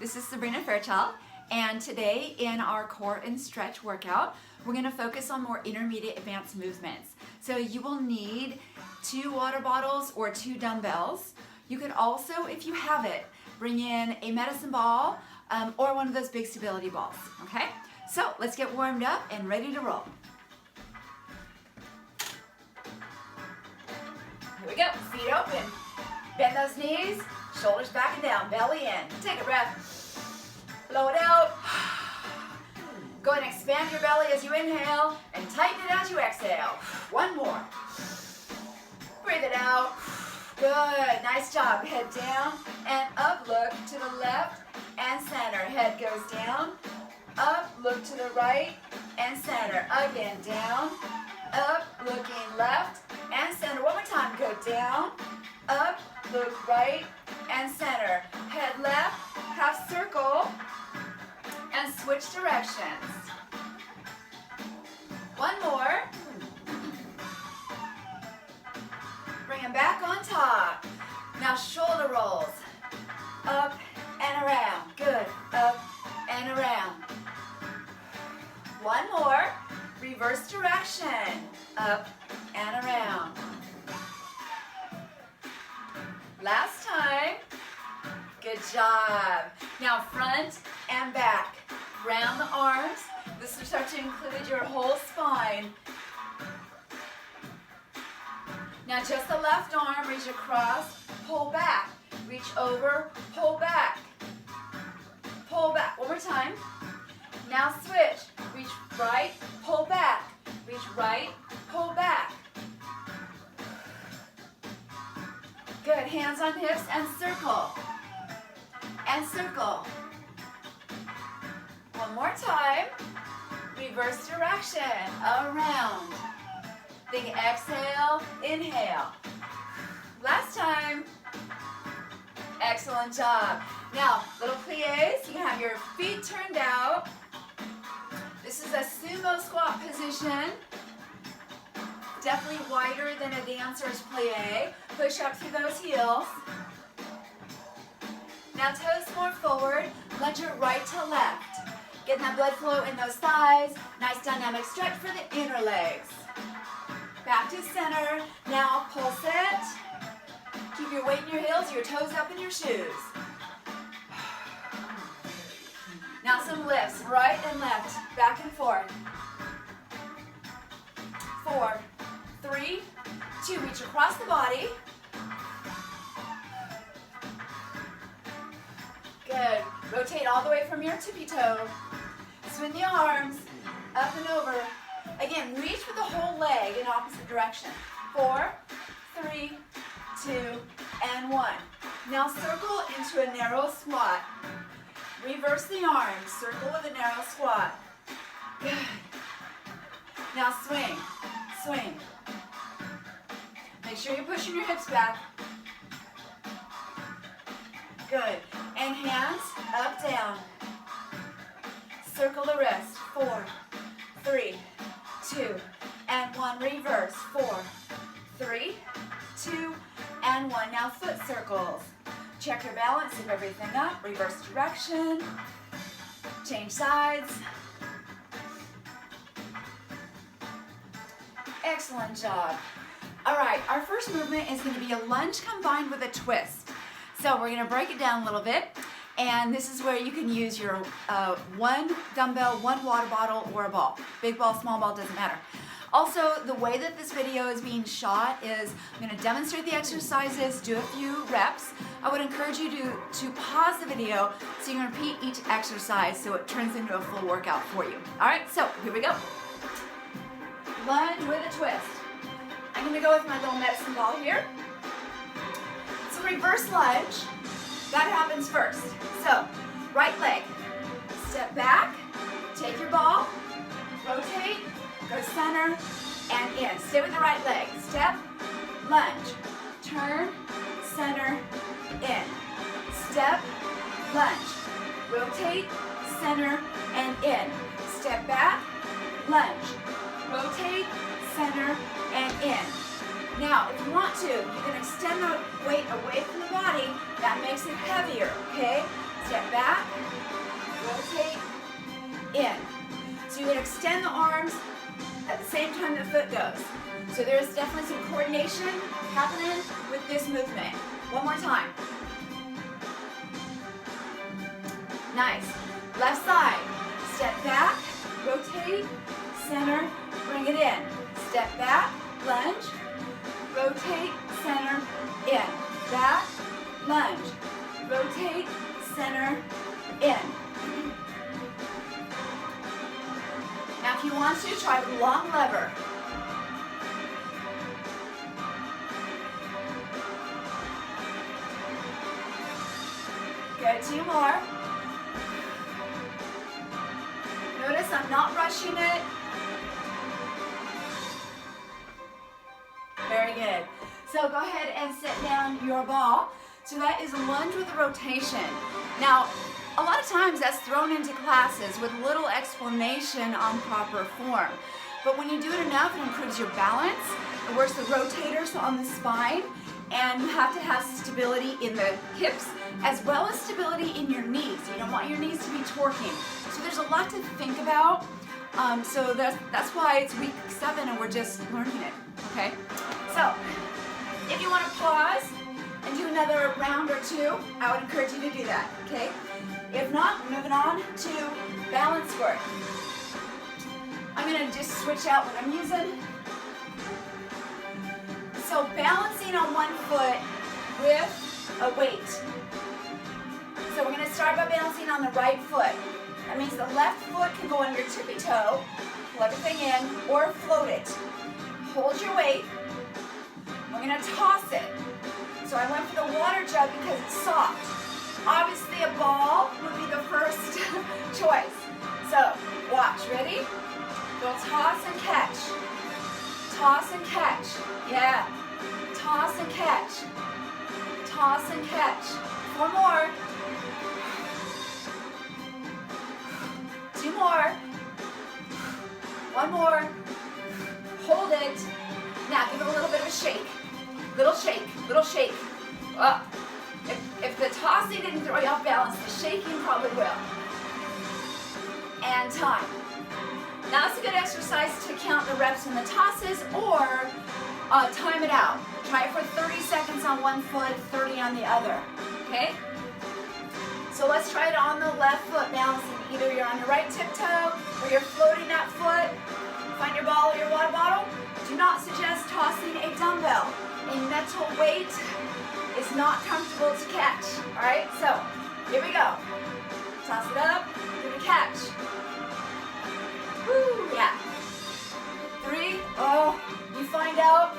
This is Sabrina Fairchild, and today in our core and stretch workout, we're going to focus on more intermediate advanced movements. So you will need 2 water bottles or 2 dumbbells. You could also, if you have it, bring in a medicine ball or one of those big stability balls, okay? So let's get warmed up and ready to roll. Here we go, feet open. Bend those knees, shoulders back and down, belly in. Take a breath, blow it out. Go ahead and expand your belly as you inhale and tighten it as you exhale. One more. Breathe it out. Good, nice job. Head down and up, look to the left and center. Head goes down, up, look to the right and center. Again, down, up, looking left and center. One more time, go down, up, look right and center. Head left, half circle, and switch directions. One more. Bring them back on top. Now shoulder rolls. Up and around. Good. Up and around. One more. Reverse direction. Up and around. Last time. Good job. Now front and back. Round the arms. This will start to include your whole spine. Now just the left arm, reach across, pull back. Reach over, pull back. Pull back. One more time. Now switch. Reach right, pull back. Reach right, pull back. Good. Hands on hips and circle. And circle. One more time. Reverse direction. Around. Big exhale, inhale. Last time. Excellent job. Now, little plies. You have your feet turned out. This is a sumo squat position. Definitely wider than a dancer's plie. Push up through those heels. Now toes more forward. Lunge your right to left. Getting that blood flow in those thighs. Nice dynamic stretch for the inner legs. Back to center. Now pulse it. Keep your weight in your heels, your toes up in your shoes. Now some lifts, right and left, back and forth. 4, 3, 2, reach across the body. Good. Rotate all the way from your tippy toe. Swing the arms up and over. Again, reach with the whole leg in opposite direction. 4, 3, 2, and 1. Now circle into a narrow squat. Reverse the arms. Circle with a narrow squat. Good. Now swing. Swing. Make sure you're pushing your hips back. Good. And hands up, down. Circle the wrist. 4, 3, 2, and 1. Reverse. 4, 3, 2, and 1. Now foot circles. Check your balance, zip everything up. Reverse direction. Change sides. Excellent job. All right, our first movement is going to be a lunge combined with a twist. So we're going to break it down a little bit. And this is where you can use your 1 dumbbell, 1 water bottle, or a ball. Big ball, small ball, doesn't matter. Also, the way that this video is being shot is I'm going to demonstrate the exercises, do a few reps. I would encourage you to pause the video so you can repeat each exercise so it turns into a full workout for you. All right, so here we go. Lunge with a twist. I'm going to go with my little medicine ball here. So reverse lunge. That happens first. So, right leg, step back, take your ball, rotate, go center, and in. Stay with the right leg. Step, lunge, turn, center, in. Step, lunge, rotate, center, and in. Step back, lunge, rotate, center, and in. Now, if you want to, you can extend the weight away from the body. That makes it heavier, okay? step back, rotate, in. So you would extend the arms at the same time the foot goes. So there's definitely some coordination happening with this movement. One more time. Nice. Left side. Step back, rotate, center, bring it in. Step back, lunge, rotate, center, in. Back, lunge, rotate, center, in. Now if you want to, try with long lever. Good, 2 more. Notice I'm not rushing it. Very good. So go ahead and set down your ball. So that is a lunge with a rotation. Now, a lot of times that's thrown into classes with little explanation on proper form. But when you do it enough, it improves your balance. It works the rotators on the spine. And you have to have stability in the hips as well as stability in your knees. You don't want your knees to be twerking. So there's a lot to think about. So that's why it's week 7 and we're just learning it, okay? So if you want to pause and do another round or 2, I would encourage you to do that, okay? If not, we're moving on to balance work. I'm going to just switch out what I'm using. So balancing on one foot with a weight. So we're going to start by balancing on the right foot. That means the left foot can go on your tippy toe, pull everything in, or float it. Hold your weight. We're going to toss it. So I went for the water jug because it's soft. Obviously a ball would be the first choice. So watch, ready? Go toss and catch. Toss and catch. Yeah. Toss and catch. Toss and catch. 4 more. 2 more. 1 more. Hold it. Now give it a little bit of a shake. Little shake. Little shake. Up. If the tossing didn't throw you off balance, the shaking probably will. And time. Now it's a good exercise to count the reps in the tosses or time it out. Try it for 30 seconds on one foot, 30 on the other, okay? So let's try it on the left foot, balancing. Either you're on your right tiptoe or you're floating that foot. Find your ball or your water bottle. Do not suggest tossing a dumbbell. A metal weight is not comfortable to catch, all right? So here we go. Toss it up, give it a catch. Woo, yeah. 3, oh, you find out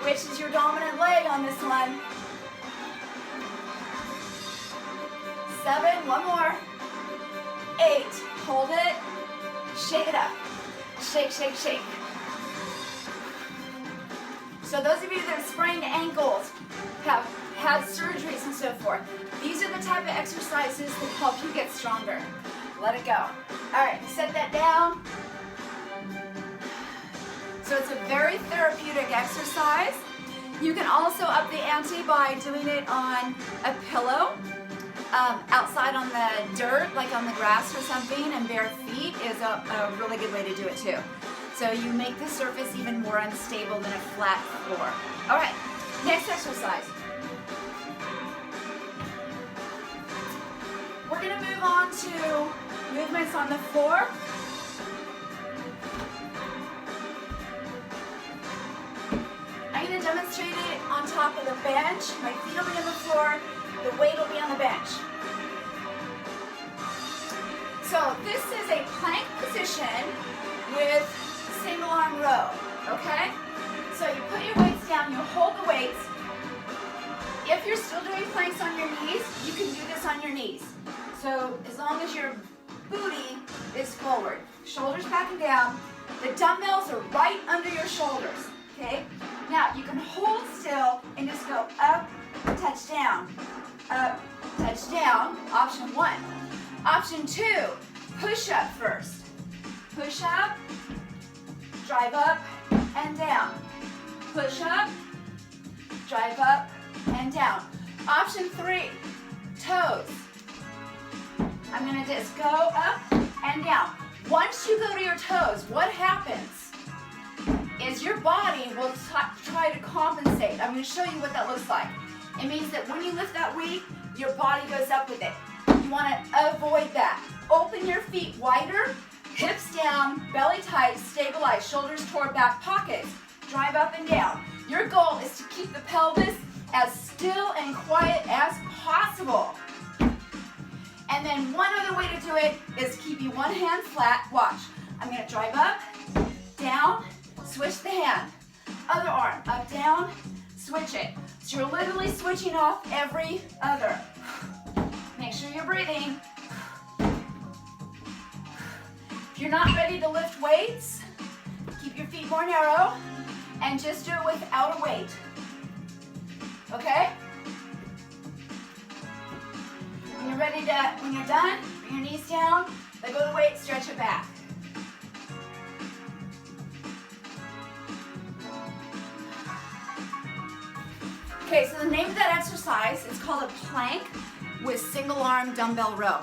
which is your dominant leg on this one. 7, 1 more. 8, hold it, shake it up. Shake, shake, shake. So those of you that have sprained ankles, have had surgeries and so forth, these are the type of exercises that help you get stronger. Let it go. All right, set that down. So it's a very therapeutic exercise. You can also up the ante by doing it on a pillow, outside on the dirt, like on the grass or something, and bare feet is a really good way to do it too. So you make the surface even more unstable than a flat floor. All right, next exercise. We're gonna move on to movements on the floor. I'm going to demonstrate it on top of the bench. My feet will be on the floor, the weight will be on the bench. So this is a plank position with single arm row, okay? So you put your weights down, you hold the weights. If you're still doing planks on your knees, you can do this on your knees. So as long as your booty is forward, shoulders back and down, the dumbbells are right under your shoulders, okay? Now you can hold still and just go up, touch down, option 1. Option 2, push up first. Push up, drive up and down. Push up, drive up and down. Option 3, toes. I'm gonna just go up and down. Once you go to your toes, what happens is your body will try to compensate. I'm gonna show you what that looks like. It means that when you lift that weight, your body goes up with it. You wanna avoid that. Open your feet wider, hips down, belly tight, stabilize, shoulders toward back pockets. Drive up and down. Your goal is to keep the pelvis as still and quiet as possible. And then one other way to do it is keeping one hand flat. Watch. I'm going to drive up, down, switch the hand. Other arm, up, down, switch it. So you're literally switching off every other. Make sure you're breathing. If you're not ready to lift weights, keep your feet more narrow and just do it without a weight. Okay? When you're ready to, when you're done, bring your knees down, let go of the weight, stretch it back. Okay, so the name of that exercise is called a plank with single arm dumbbell row.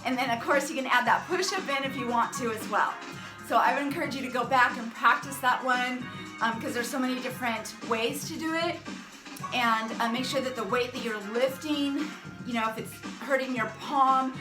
And then of course you can add that push-up in if you want to as well. So I would encourage you to go back and practice that one because there's so many different ways to do it. And make sure that the weight that you're lifting, you know, if it's hurting your palm,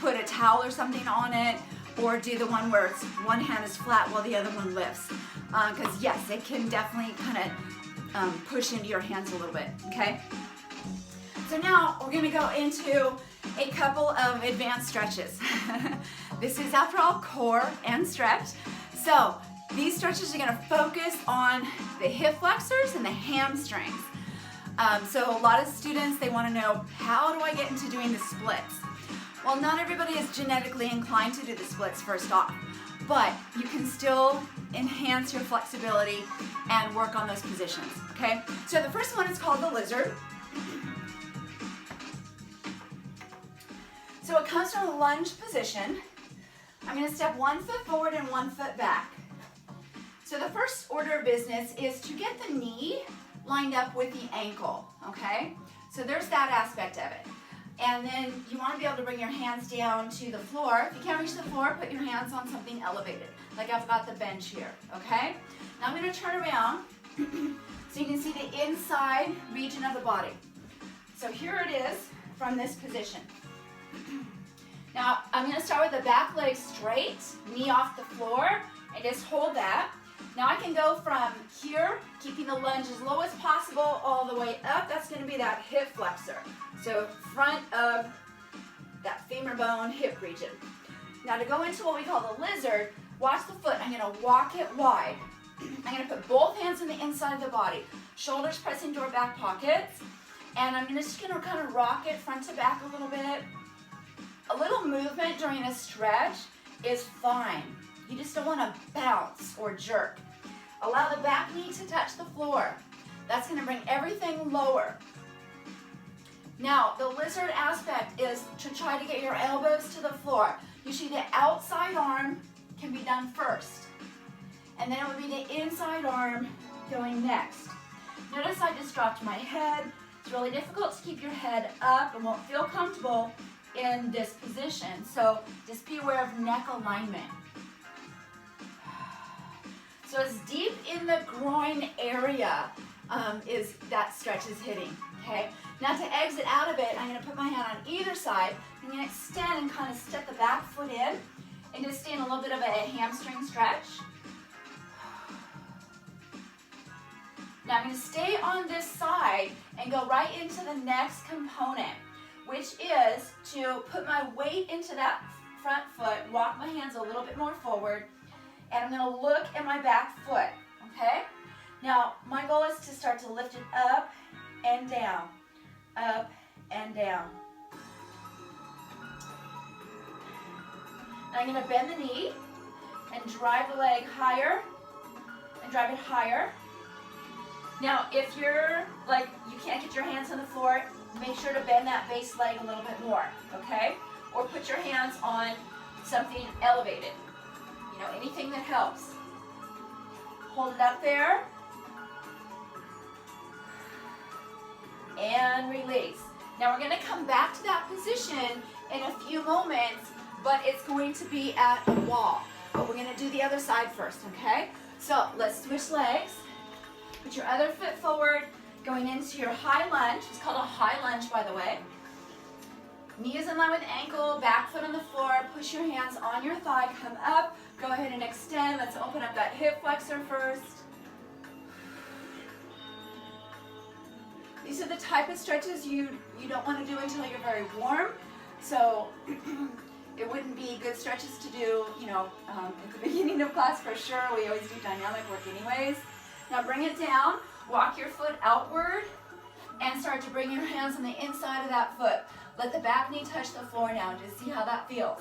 put a towel or something on it, or do the one where it's one hand is flat while the other one lifts. Because yes, it can definitely kind of push into your hands a little bit, okay? So now we're gonna go into a couple of advanced stretches. This is, after all, core and stretch. So these stretches are gonna focus on the hip flexors and the hamstrings. So a lot of students, they wanna know, how do I get into doing the splits? Well, not everybody is genetically inclined to do the splits first off, but you can still enhance your flexibility and work on those positions, okay? So the first one is called the lizard. So it comes from a lunge position. I'm gonna step 1 foot forward and 1 foot back. So the first order of business is to get the knee lined up with the ankle, okay? So there's that aspect of it. And then you wanna be able to bring your hands down to the floor. If you can't reach the floor, put your hands on something elevated, like I've got the bench here, okay? Now I'm gonna turn around so you can see the inside region of the body. So here it is from this position. Now I'm going to start with the back leg straight, knee off the floor, and just hold that. Now I can go from here, keeping the lunge as low as possible, all the way up. That's going to be that hip flexor. So front of that femur bone, hip region. Now to go into what we call the lizard, watch the foot. I'm going to walk it wide. I'm going to put both hands on the inside of the body, shoulders pressing toward back pockets, and I'm just going to kind of rock it front to back a little bit. A little movement during a stretch is fine. You just don't want to bounce or jerk. Allow the back knee to touch the floor. That's going to bring everything lower. Now, the lizard aspect is to try to get your elbows to the floor. Usually the outside arm can be done first. And then it would be the inside arm going next. Notice I just dropped my head. It's really difficult to keep your head up and won't feel comfortable in this position. So just be aware of neck alignment. So as deep in the groin area is that stretch is hitting, okay? Now to exit out of it, I'm gonna put my hand on either side. I'm gonna extend and kind of step the back foot in and just stay in a little bit of a hamstring stretch. Now I'm going to stay on this side and go right into the next component, which is to put my weight into that front foot, walk my hands a little bit more forward, and I'm going to look at my back foot, okay? Now, my goal is to start to lift it up and down, up and down. Now I'm going to bend the knee and drive the leg higher and drive it higher. Now, if you're like, you can't get your hands on the floor, make sure to bend that base leg a little bit more, okay? Or put your hands on something elevated. You know, anything that helps. Hold it up there. And release. Now we're going to come back to that position in a few moments, but it's going to be at a wall. But we're going to do the other side first, okay? So let's switch legs. Put your other foot forward, going into your high lunge. It's called a high lunge, by the way. Knee is in line with ankle, back foot on the floor. Push your hands on your thigh, come up. Go ahead and extend. Let's open up that hip flexor first. These are the type of stretches you don't want to do until you're very warm. So it wouldn't be good stretches to do, at the beginning of class for sure. We always do dynamic work anyways. Now bring it down, walk your foot outward, and start to bring your hands on the inside of that foot. Let the back knee touch the floor now. Just see how that feels.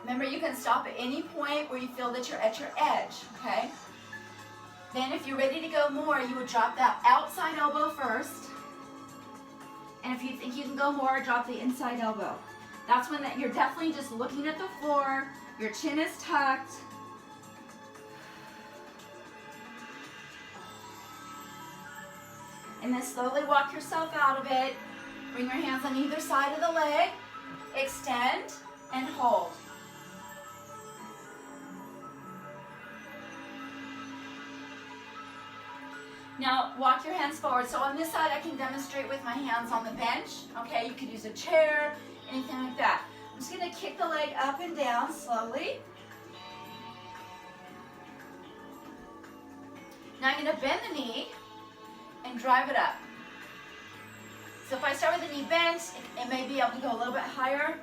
Remember, you can stop at any point where you feel that you're at your edge, okay? Then if you're ready to go more, you would drop that outside elbow first. And if you think you can go more, drop the inside elbow. That's when you're definitely just looking at the floor, your chin is tucked. And then slowly walk yourself out of it. Bring your hands on either side of the leg, extend, and hold. Now walk your hands forward. So on this side I can demonstrate with my hands on the bench. Okay, you could use a chair, anything like that. I'm just going to kick the leg up and down slowly. Now I'm going to bend the knee and drive it up. So if I start with the knee bent, it may be able to go a little bit higher.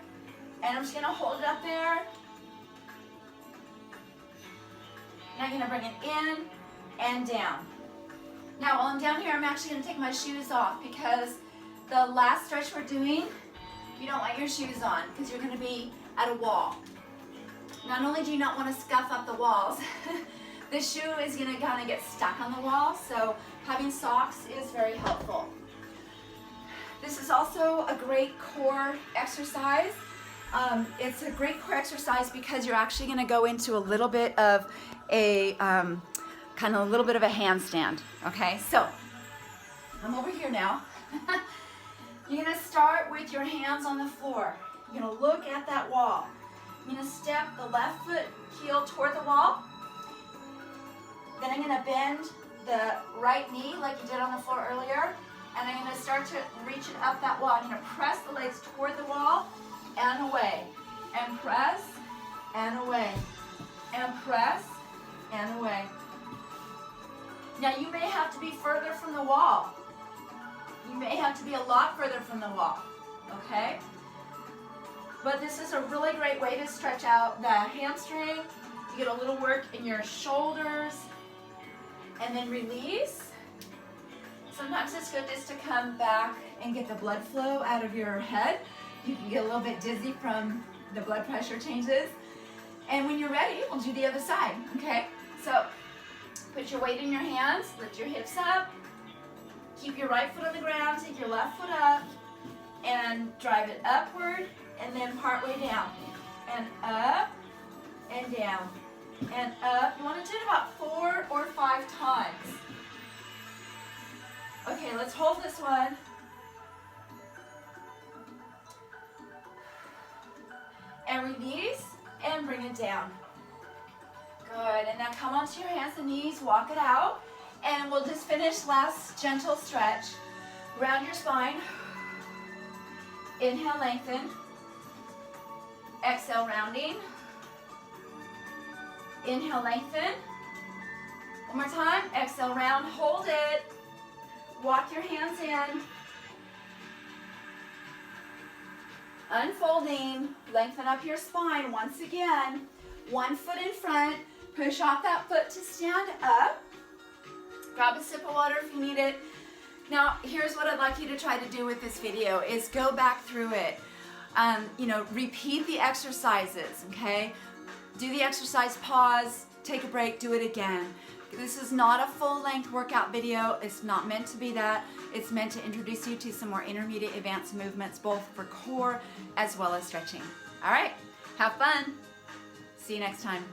And I'm just going to hold it up there. Now I'm going to bring it in and down. Now while I'm down here, I'm actually going to take my shoes off because the last stretch we're doing, you don't want your shoes on because you're going to be at a wall. Not only do you not want to scuff up the walls, the shoe is going to kind of get stuck on the wall, so having socks is very helpful. This is also a great core exercise. It's a great core exercise because you're actually going to go into a little bit of a handstand. Okay, so I'm over here now. You're going to start with your hands on the floor. You're going to look at that wall. You're going to step the left foot heel toward the wall. Then I'm going to bend the right knee like you did on the floor earlier. And I'm going to start to reach it up that wall. I'm going to press the legs toward the wall and away. And press and away. And press and away. Now you may have to be further from the wall. You may have to be a lot further from the wall, okay? But this is a really great way to stretch out the hamstring. You get a little work in your shoulders, and then release. Sometimes it's good just to come back and get the blood flow out of your head. You can get a little bit dizzy from the blood pressure changes. And when you're ready, we'll do the other side, okay? So put your weight in your hands, lift your hips up, keep your right foot on the ground, take your left foot up, and drive it upward, and then part way down. And up, and down, and up. You want to do it about 4 or 5 times. Okay, let's hold this one. And release, and bring it down. Good, and now come onto your hands and knees, walk it out, and we'll just finish last gentle stretch. Round your spine. Inhale, lengthen. Exhale, rounding. Inhale, lengthen. One more time, exhale, round, hold it. Walk your hands in. Unfolding, lengthen up your spine once again. One foot in front, push off that foot to stand up. Grab a sip of water if you need it. Now, here's what I'd like you to try to do with this video is go back through it. Repeat the exercises, okay? Do the exercise, pause, take a break, do it again. This is not a full-length workout video. It's not meant to be that. It's meant to introduce you to some more intermediate advanced movements, both for core as well as stretching. All right, have fun. See you next time.